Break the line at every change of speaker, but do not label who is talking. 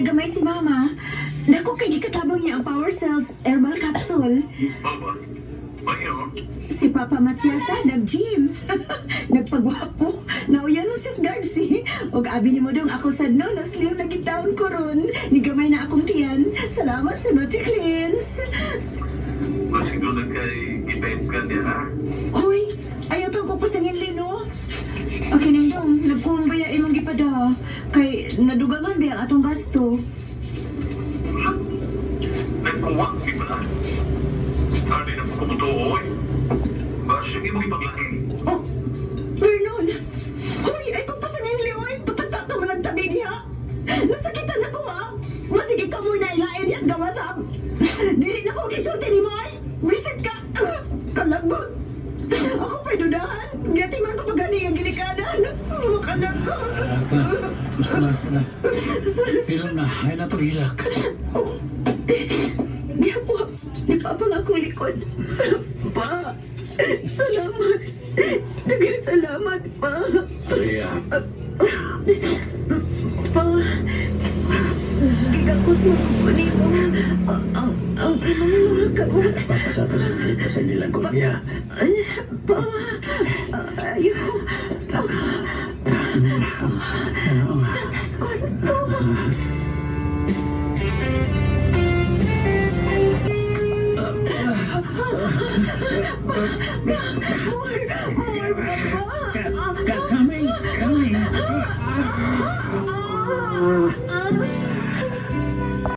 gamay si Mama. Dako kay gikatabang niya ang Power Cells Herbal Capsule.
Mama, ayaw.
Si Papa Matiasa nag-gym. Nagpagwapo. Nauyan mo sis Garci. Og abi ni mo dong ako sad no, slim na gitaon ko ron. Ni gamay na akong tiyan. Salamat sa Nutri-Cleanse.
Masiguro kay ipahit ka niya, ha?
Hoy, ayaw to ko pasangin lino. Okay nang dong, nagkumbaya imong gipada. Kay nadugangan ba ang atong gasto.
Nagkuwak, di ba na? Hindi na po kumutuoy. Ba, sige mo ipaglaki.
Oh, Vernon! Hoy, ay kung pasangin lioy, patagka to managtabi niya. Nasakitan ako ha. Masige ka muna ilain niyas gawasap. Diri na ko kisulti ni mo ay. Bisit ka. Kalagot. Ako pa'y dudahan. Gati man ko pagani ang ginikanan. Makalagot.
Gusto na. Pilon na. Ay na to hilak.
Di ako. Di pa pang akong likod. Pa. Salamat. Dagang salamat, pa.
Maria.
Pa. Gigakos mo ko ni mo. Ang imong mga kamot.
Papasapos sa nilang ko niya.
Pa. Ayaw. Tanas ko ito.
Coming.